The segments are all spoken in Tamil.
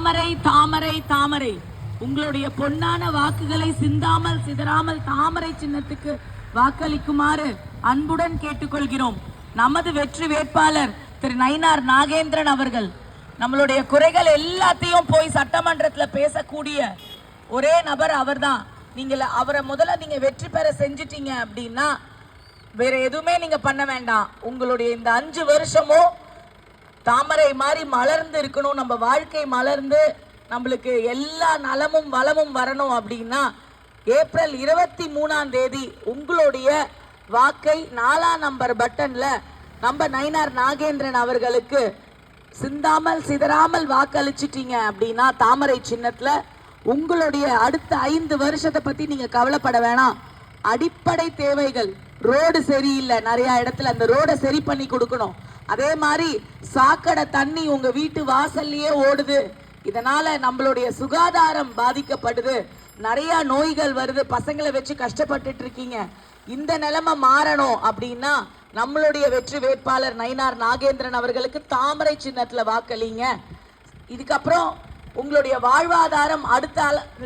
தாமரை தாமரை தாமரை. உங்களுடைய பொன்னான வாக்குகளை சிந்தாமல் சிதறாமல் தாமரை சின்னத்துக்கு வாக்களிக்குமாறு அன்புடன் கேட்டுக்கொள்கிறோம். நமது வெற்றி வேட்பாளர் திரு நயினார் நாகேந்திரன் அவர்கள் நம்மளுடைய குறைகள் எல்லாத்தையும் போய் சட்டமன்றத்தில் பேசக்கூடிய ஒரே நபர் அவர்தான். நீங்கள் அவரை முதல்ல நீங்க வெற்றி பெற செஞ்சிட்டீங்க அப்படின்னா வேற எதுவுமே நீங்க பண்ண வேண்டாம். உங்களுடைய இந்த 5 வருஷமும் தாமரை மாதிரி மலர்ந்து இருக்கணும், நம்ம வாழ்க்கை மலர்ந்து நம்மளுக்கு எல்லா நலமும் வளமும் வரணும் அப்படின்னா ஏப்ரல் 23ஆம் தேதி உங்களுடைய வாக்கை 4ஆம் நம்பர் பட்டன்ல நம்ம நயினார் நாகேந்திரன் அவர்களுக்கு சிந்தாமல் சிதறாமல் வாக்களிச்சிட்டீங்க அப்படின்னா தாமரை சின்னத்துல உங்களுடைய அடுத்த 5 வருஷத்தை பத்தி நீங்க கவலைப்பட வேணாம். அடிப்படை தேவைகள், ரோடு சரியில்லை, நிறைய இடத்துல அந்த ரோடை சரி பண்ணி கொடுக்கணும். அதே மாதிரி சாக்கடை தண்ணி உங்க வீட்டு வாசல்லையே ஓடுது, இதனால நம்மளுடைய சுகாதாரம் பாதிக்கப்படுது, நிறைய நோய்கள் வருது, பசங்களை வச்சு கஷ்டப்பட்டுட்டு இருக்கீங்க. இந்த நிலைமை மாறணும் அப்படின்னா நம்மளுடைய வெற்றி வேட்பாளர் நயினார் நாகேந்திரன் அவர்களுக்கு தாமரை சின்னத்துல வாக்களிங்க. இதுக்கப்புறம் உங்களுடைய வாழ்வாதாரம் அடுத்த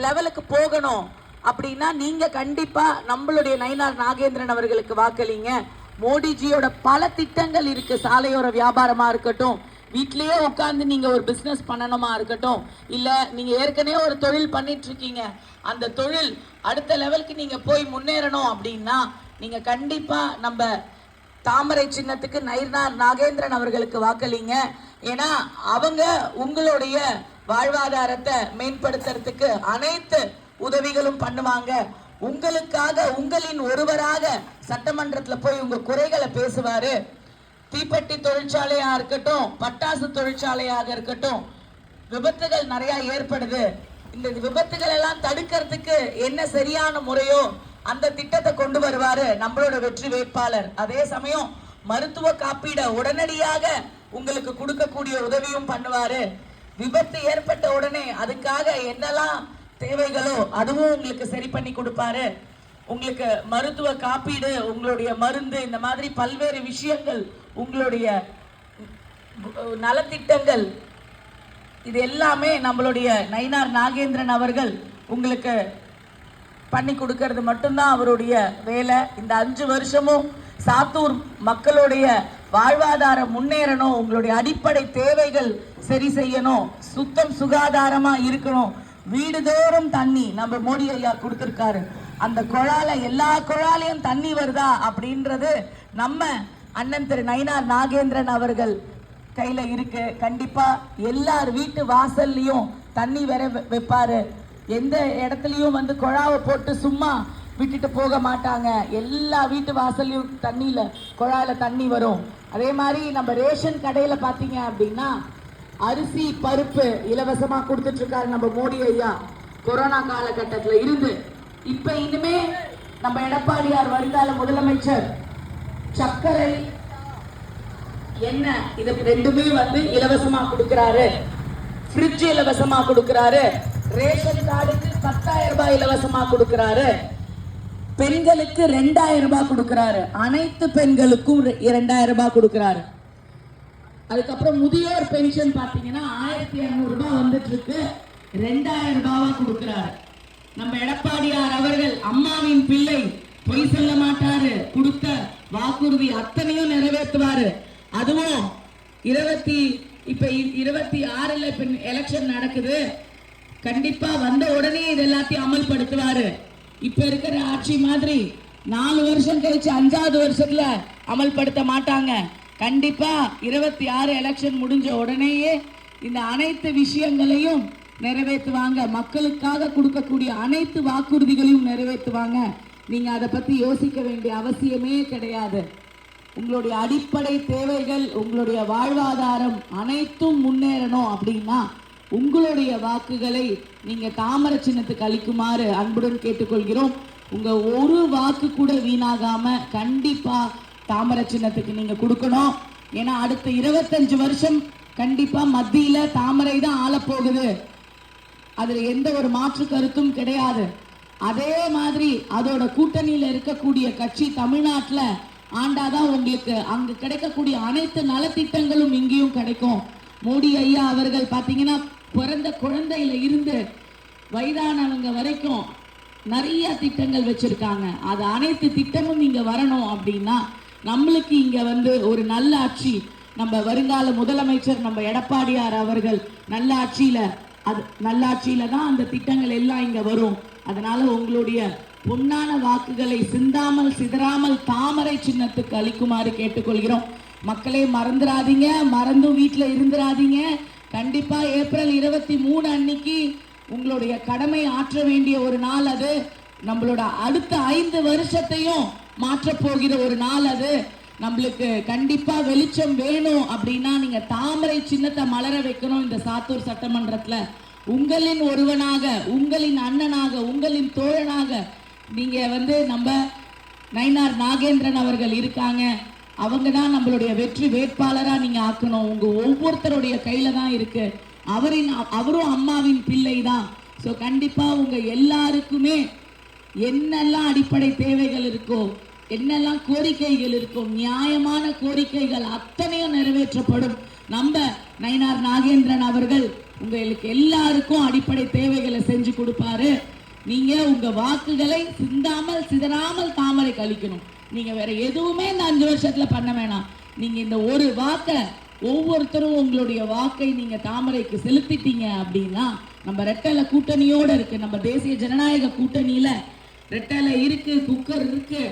லெவலுக்கு போகணும் அப்படின்னா நீங்க கண்டிப்பா நம்மளுடைய நயினார் நாகேந்திரன் அவர்களுக்கு வாக்களிங்க. மோடிஜியோட பல திட்டங்கள் இருக்கு. சாலையோர வியாபாரமா இருக்கட்டும், வீட்லயே உட்கார்ந்து நீங்க ஒரு பிசினஸ் பண்ணணுமா இருக்கட்டும், இல்ல நீங்க ஏற்கனவே ஒரு தொழில் பண்ணிட்டு இருக்கீங்க, அந்த தொழில் அடுத்த லெவலுக்கு நீங்க போய் முன்னேறணும் அப்படின்னா நீங்க கண்டிப்பா நம்ம தாமரை சின்னத்துக்கு நயினார் நாகேந்திரன் அவர்களுக்கு வாக்களிங்க. ஏன்னா அவங்க உங்களுடைய வாழ்வாதாரத்தை மேம்படுத்துறதுக்கு அனைத்து உதவிகளும் பண்ணுவாங்க. உங்களுக்காக உங்களின் ஒருவராக சட்டமன்றத்துல போய் உங்க குறைகளை பேசுவாரு. தீப்பெட்டி தொழிற்சாலையா இருக்கட்டும், பட்டாசு தொழிற்சாலையாக இருக்கட்டும், விபத்துகள் நிறைய ஏற்படுது. இந்த விபத்துகள் எல்லாம் தடுக்கிறதுக்கு என்ன சரியான முறையோ அந்த திட்டத்தை கொண்டு வருவாரு நம்மளோட வெற்றி வேட்பாளர். அதே சமயம் மருத்துவ காப்பீட உடனடியாக உங்களுக்கு கொடுக்கக்கூடிய உதவியும் பண்ணுவாரு. விபத்து ஏற்பட்ட உடனே அதுக்காக என்னெல்லாம் தேவைகளோ அதுவும் உங்களுக்கு சரி பண்ணி கொடுப்பாரு. உங்களுக்கு மருத்துவ காப்பீடு, உங்களுடைய மருந்து, இந்த மாதிரி பல்வேறு விஷயங்கள், உங்களுடைய நலத்திட்டங்கள், இது எல்லாமே நம்மளுடைய நயினார் நாகேந்திரன் அவர்கள் உங்களுக்கு பண்ணி கொடுக்கறது மட்டும்தான் அவருடைய வேலை. இந்த 5 வருஷமும் சாத்தூர் மக்களுடைய வாழ்வாதாரம் முன்னேறணும், உங்களுடைய அடிப்படை தேவைகள் சரி செய்யணும், சுத்தம் சுகாதாரமா இருக்கணும், வீடுதோறும் தண்ணி நம்ம மோடி ஐயா கொடுத்திருக்காரு. அந்த குழால எல்லா குழாலையும் தண்ணி வருதா அப்படின்றது நம்ம அண்ணன் திரு நயினார் நாகேந்திரன் அவர்கள் கையில இருக்கு. கண்டிப்பா எல்லார் வீட்டு வாசல்லையும் தண்ணி வர வைப்பாரு. எந்த இடத்துலயும் வந்து குழாவை போட்டு சும்மா விட்டுட்டு போக மாட்டாங்க. எல்லா வீட்டு வாசல்லையும் தண்ணியில குழாயில தண்ணி வரும். அதே மாதிரி நம்ம ரேஷன் கடையில பாத்தீங்க அப்படின்னா அரிசி பருப்பு இலவசமா கொடுத்துட்டு இருக்காரு நம்ம மோடி ஐயா. கொரோனா காலகட்டத்துல இருந்து இப்ப இனிமே நம்ம எடப்பாடியார் வருங்கால முதலமைச்சர் சர்க்கரை எண்ணெய் இது 2மே வந்து இலவசமா கொடுக்கிறாரு. ஃப்ரிட்ஜ் இலவசமா கொடுக்கிறாரு. ரேஷன் கார்டுக்கு 10,000 ரூபாய் இலவசமா கொடுக்கிறாரு. பெண்களுக்கு 2,000 ரூபாய் கொடுக்கிறாரு. அனைத்து பெண்களுக்கும் 2,000 ரூபாய் கொடுக்கிறாரு. அதுக்கப்புறம் முதியோர் பென்ஷன் பாத்தீங்கன்னா 1,200 ரூபாய் வந்துட்டு இருக்கு, 2,000 ரூபாவா கொடுக்கிறாரு. நம்ம எடப்பாடியார் அவர்கள் அம்மாவின் பிள்ளை, பொய் சொல்ல மாட்டாரு, கொடுத்த வாக்குறுதி அத்தனையும் நிறைவேற்றுவாரு. அதுவும் இப்ப 26ல எலெக்ஷன் நடக்குது. கண்டிப்பா வந்த உடனே இது எல்லாத்தையும் அமல்படுத்துவாரு. இப்ப இருக்கிற ஆட்சி மாதிரி 4 வருஷம் கழிச்சு 5வது வருஷத்துல அமல்படுத்த மாட்டாங்க. கண்டிப்பா 26 எலெக்ஷன் முடிஞ்ச உடனேயே இந்த அனைத்து விஷயங்களையும் நிறைவேற்றுவாங்க. மக்களுக்காக கொடுக்கக்கூடிய அனைத்து வாக்குறுதிகளையும் நிறைவேற்றுவாங்க. நீங்க அதை பத்தி யோசிக்க வேண்டிய அவசியமே கிடையாது. உங்களுடைய அடிப்படை தேவைகள், உங்களுடைய வாழ்வாதாரம் அனைத்தும் முன்னேறணும் அப்படின்னா உங்களுடைய வாக்குகளை நீங்க தாமரை சின்னத்துக்கு அளிக்குமாறு அன்புடன் கேட்டுக்கொள்கிறோம். உங்க ஒரு வாக்கு கூட வீணாகாம கண்டிப்பா தாமரை சின்னத்துக்கு நீங்க கொடுக்கணும். ஏன்னா அடுத்த 25 வருஷம் கண்டிப்பா மத்தியில தாமரை தான் ஆளப்போகுது. அதுல எந்த ஒரு மாற்று கருத்தும் கிடையாது. அதே மாதிரி அதோட கூட்டணியில இருக்கக்கூடிய கட்சி தமிழ்நாட்டுல ஆண்டாதான் உங்களுக்கு அங்கு கிடைக்கக்கூடிய அனைத்து நலத்திட்டங்களும் இங்கேயும் கிடைக்கும். மோடி ஐயா அவர்கள் பாத்தீங்கன்னா பிறந்த குழந்தையில இருந்து வயதானவங்க வரைக்கும் நிறைய திட்டங்கள் வச்சிருக்காங்க. அது அனைத்து திட்டமும் இங்க வரணும் அப்படின்னா நம்மளுக்கு இங்க வந்து ஒரு நல்ல ஆட்சி, நம்ம வருங்கால முதலமைச்சர் நம்ம எடப்பாடியார் அவர்கள் நல்லாட்சியில தான் அந்த திட்டங்கள் எல்லாம் இங்க வரும். அதனால உங்களுடைய பொன்னான வாக்குகளை சிந்தாமல் சிதறாமல் தாமரை சின்னத்துக்கு அளிக்குமாறு கேட்டுக்கொள்கிறோம். மக்களே மறந்துடாதீங்க, மறந்தும் வீட்டுல இருந்துடாதீங்க. கண்டிப்பா ஏப்ரல் 23 அன்னைக்கு உங்களுடைய கடமை ஆற்ற வேண்டிய ஒரு நாள். அது நம்மளோட அடுத்த 5 வருஷத்தையும் மாற்ற போகிற ஒரு நாள். அது நம்மளுக்கு கண்டிப்பா வெளிச்சம் வேணும் அப்படின்னா நீங்க தாமரை சின்னத்தை மலர வைக்கணும். இந்த சாத்தூர் சட்டமன்றத்துல உங்களின் ஒருவனாக, உங்களின் அண்ணனாக, உங்களின் தோழனாக நீங்க வந்து நம்ம நயினார் நாகேந்திரன் அவர்கள் இருக்காங்க. அவங்க தான் நம்மளுடைய வெற்றி வேட்பாளரா நீங்க ஆக்கணும். உங்க ஒவ்வொருத்தருடைய கையில தான் இருக்கு. அவரும் அம்மாவின் பிள்ளை தான். ஸோ கண்டிப்பா உங்க எல்லாருக்குமே என்னெல்லாம் அடிப்படை தேவைகள் இருக்கோ, என்னெல்லாம் கோரிக்கைகள் இருக்கும், நியாயமான கோரிக்கைகள் அத்தனையும் நிறைவேற்றப்படும். நம்ம நயினார் நாகேந்திரன் அவர்கள் உங்களுக்கு எல்லாருக்கும் அடிப்படை தேவைகளை செஞ்சு கொடுப்பாரு. நீங்க உங்க வாக்குகளை சிந்தாமல் சிதறாமல் தாமரை கழிக்கணும். நீங்க வேற எதுவுமே இந்த 5 வருஷத்துல பண்ண வேணாம். நீங்க இந்த ஒரு வாக்கை ஒவ்வொருத்தரும் உங்களுடைய வாக்கை நீங்க தாமரைக்கு செலுத்திட்டீங்க அப்படின்னா நம்ம ரெட்டலை கூட்டணியோட இருக்கு. நம்ம தேசிய ஜனநாயக கூட்டணியில ரெட்டலை இருக்கு, குக்கர் இருக்கு,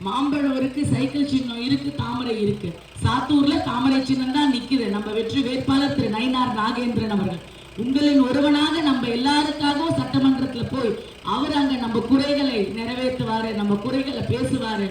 மாம்பழம் இருக்கு, சைக்கிள் சின்னம் இருக்கு, தாமரை இருக்கு. சாத்தூர்ல தாமரை சின்னம் தான் நிக்குது. நம்ம வெற்றி வேட்பாளர் திரு நயினார் நாகேந்திரன் அவர்கள் உங்களின் ஒருவனாக நம்ம எல்லாருக்காகவும் சட்டமன்றத்துல போய் அவர் அங்க நம்ம குறைகளை நிறைவேற்றுவாரு, நம்ம குறைகளை பேசுவாரு.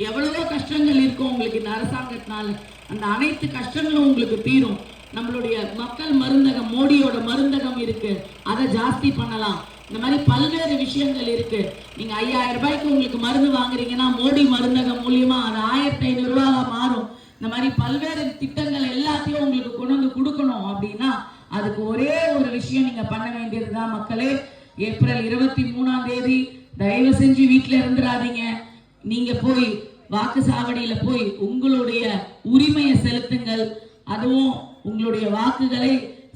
எவ்வளவோ கஷ்டங்கள் இருக்கும் உங்களுக்கு இந்த அரசாங்கத்தினால, அந்த அனைத்து கஷ்டங்களும் உங்களுக்கு தீரும். நம்மளுடைய மக்கள் மருந்தகம், மோடியோட மருந்தகம் இருக்கு, அதை ஜாஸ்தி பண்ணலாம். இந்த மாதிரி பல்வேறு விஷயங்கள் இருக்கு. நீங்க 5000 ரூபாய்க்கு உங்களுக்கு மருந்து வாங்குறீங்கன்னா மோடி மருந்தகம் மூலியமா அது 1500 ரூபாவா மாறும். இந்த மாதிரி பல்வேறு திட்டங்கள் எல்லாத்தையும் உங்களுக்கு கொண்டு வந்து கொடுக்கணும் அப்படின்னா அதுக்கு ஒரே ஒரு விஷயம் நீங்க பண்ண வேண்டியதுதான் மக்களே. ஏப்ரல் 23ஆம் தேதி தயவு செஞ்சு வீட்டுல இருந்துடாதீங்க. நீங்க போய் வாக்கு சாவடியில போய் உங்களுடைய உரிமையை செலுத்துங்கள். அதுவும் உங்களுடைய வாக்குகளை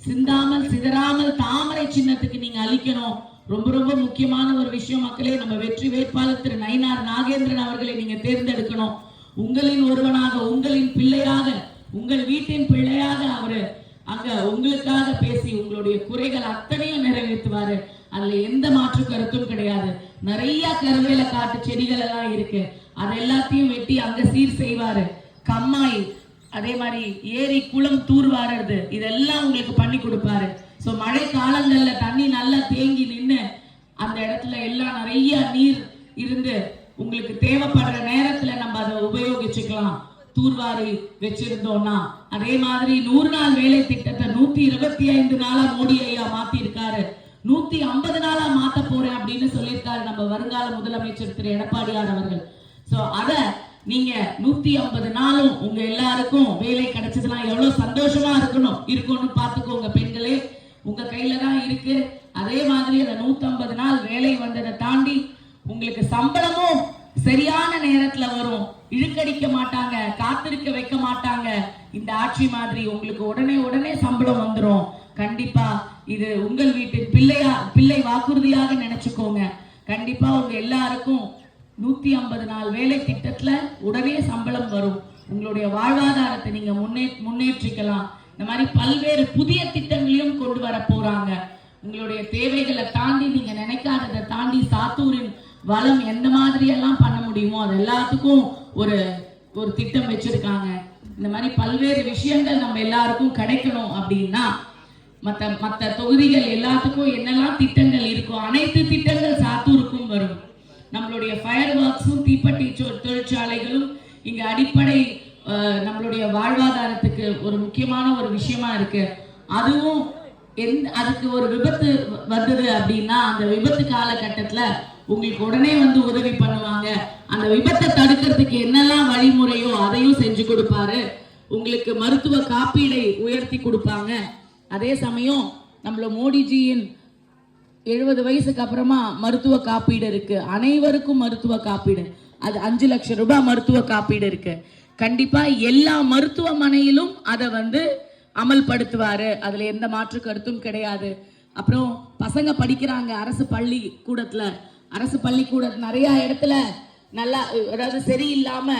சிந்தாமல் சிதறாமல் தாமரை சின்னத்துக்கு நீங்க அளிக்கணும். ரொம்ப ரொம்ப முக்கியமான ஒரு விஷயம் மக்களே. நம்ம வெற்றி வேட்பாளர் திரு நயினார் நாகேந்திரன் அவர்களை நீங்க தேர்ந்தெடுக்கணும். உங்களின் ஒருவனாக, உங்களின் பிள்ளையாக, உங்கள் வீட்டின் பிள்ளையாக அவரு அங்க உங்களுக்காக பேசி உங்களுடைய குறைகள் அத்தனையும் நிறைவேற்றுவாரு. அதுல எந்த மாற்று கருத்தும் கிடையாது. நிறைய கருவேல காட்டு செடிகள் எல்லாம் இருக்கு, அது எல்லாத்தையும் வெட்டி அங்க சீர் செய்வாரு. கம்மாய் அதே மாதிரி ஏரி குளம் தூர்வாரது இதெல்லாம் உங்களுக்கு பண்ணி கொடுப்பாரு. ஸோ மழை காலங்கள்ல தண்ணி நல்லா தேங்கி நின்று அந்த இடத்துல எல்லாம் நிறைய நீர் இருந்து உங்களுக்கு தேவைப்படுற நேரத்துல நம்ம அதை உபயோகிச்சுக்கலாம். தூர்வாரி வச்சிருந்தோம்னா அதே மாதிரி 100 நாள் வேலை திட்டத்தை 125 நாளா மோடி ஐயா மாத்தி இருக்காரு. 150 நாளா மாத்த போறேன் அப்படின்னு சொல்லியிருக்காரு நம்ம வருங்கால முதலமைச்சர் திரு எடப்பாடியார் அவர்கள். சோ அத நீங்க 150 நாளும் உங்க எல்லாருக்கும் வேலை கிடைச்சதுன்னா எவ்வளவு சந்தோஷமா இருக்கும்னு பாத்துக்கோங்க பெண்களே. உங்க கையில தான் இருக்கு. அதே மாதிரி அந்த 150 நாள் வேலை வந்ததை தாண்டி உங்களுக்கு சம்பளமும் சரியான நேரத்துல வரும். இழுக்கடிக்க மாட்டாங்க, காத்திருக்க வைக்க மாட்டாங்க. இந்த ஆட்சி மாதிரி உங்களுக்கு உடனே சம்பளம் வந்துடும். கண்டிப்பா இது உங்கள் வீட்டின் பிள்ளை வாக்குறுதியாக நினைச்சுக்கோங்க. கண்டிப்பா உங்க எல்லாருக்கும் 150 நாள் வேலை திட்டத்துல உடனே சம்பளம் வரும். உங்களுடைய வாழ்வாதாரத்தை நீங்க முன்னேற்றிக்கலாம். இந்த மாதிரி பல்வேறு புதிய திட்டங்களையும் கொண்டு வர போறாங்க. உங்களுடைய தேவைகளை தாண்டி நீங்க நினைக்காததை தாண்டி சாத்தூரின் வளம் எந்த மாதிரி எல்லாம் பண்ண முடியுமோ அது எல்லாத்துக்கும் ஒரு திட்டம் வச்சிருக்காங்க. இந்த மாதிரி பல்வேறு விஷயங்கள் நம்ம எல்லாருக்கும் கிடைக்கணும் அப்படின்னா மற்ற தொகுதிகள் எல்லாத்துக்கும் என்னெல்லாம் திட்டங்கள் இருக்கோ அனைத்து திட்டங்கள் சாத்தூருக்கும் வரும். நம்மளுடைய ஃபயர் ஒர்க்ஸும் தீப்பெட்டி தொழிற்சாலைகளும் இங்க அடிப்படை நம்மளுடைய வாழ்வாதாரத்துக்கு ஒரு முக்கியமான ஒரு விஷயமா இருக்கு. அதுவும் அதுக்கு ஒரு விபத்து வந்தது அப்படின்னா அந்த விபத்து காலகட்டத்துல உங்களுக்கு உடனே வந்து உதவி பண்ணுவாங்க. அந்த விபத்தை தடுக்கிறதுக்கு என்னெல்லாம் வழிமுறையோ அதையும் செஞ்சு கொடுப்பாரு. உங்களுக்கு மருத்துவ காப்பீடை உயர்த்தி கொடுப்பாங்க. அதே சமயம் நம்மள மோடிஜியின் 70 வயசுக்கு அப்புறமா மருத்துவ காப்பீடு இருக்கு. அனைவருக்கும் மருத்துவ காப்பீடு, அது 5 லட்சம் ரூபாய் மருத்துவ காப்பீடு இருக்கு. கண்டிப்பா எல்லா மருத்துவமனையிலும் அதை வந்து அமல்படுத்துவாரு. அதுல எந்த மாற்று கருத்தும் கிடையாது. அப்புறம் பசங்க படிக்கிறாங்க அரசு பள்ளிக்கூடத்துல. அரசு பள்ளிக்கூடம் நிறைய இடத்துல நல்லா, அதாவது சரியில்லாம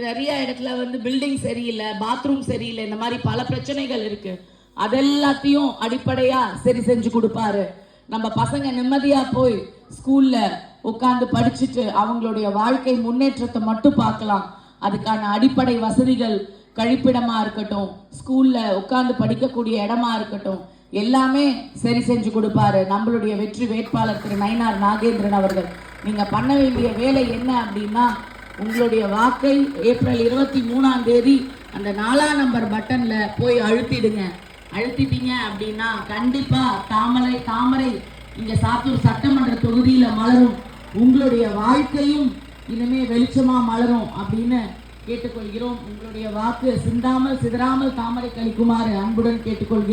நிறைய இடத்துல வந்து பில்டிங் சரியில்லை, பாத்ரூம் சரியில்லை, இந்த மாதிரி பல பிரச்சனைகள் இருக்கு. அதெல்லாத்தையும் அடிப்படையா சரி செஞ்சு கொடுப்பாரு. நம்ம பசங்க நிம்மதியா போய் ஸ்கூல்ல உட்கார்ந்து படிச்சுட்டு அவங்களுடைய வாழ்க்கை முன்னேற்றத்தை மட்டும் பார்க்கலாம். அதுக்கான அடிப்படை வசதிகள், கழிப்பிடமா இருக்கட்டும், ஸ்கூல்ல உட்கார்ந்து படிக்கக்கூடிய இடமா இருக்கட்டும், எல்லாமே சரி செஞ்சு கொடுப்பாரு நம்மளுடைய வெற்றி வேட்பாளர் திரு நயினார் நாகேந்திரன் அவர்கள். நீங்க பண்ண வேண்டிய வேலை என்ன அப்படின்னா, உங்களுடைய வாக்கை ஏப்ரல் 23ஆம் தேதி அந்த 4ஆம் நம்பர் பட்டன்ல போய் அழுத்திடுங்க. அழுத்திட்டீங்க அப்படின்னா கண்டிப்பா தாமரை இங்க சாத்தூர் சட்டமன்ற தொகுதியில மலரும். உங்களுடைய வாழ்க்கையும் இனிமே வெளிச்சமா மலரும் அப்படின்னு கேட்டுக்கொள்கிறோம். உங்களுடைய வாக்கு சிந்தாமல் சிதறாமல் தாமரை கழிக்குமாறு அன்புடன் கேட்டுக்கொள்கிறோம்.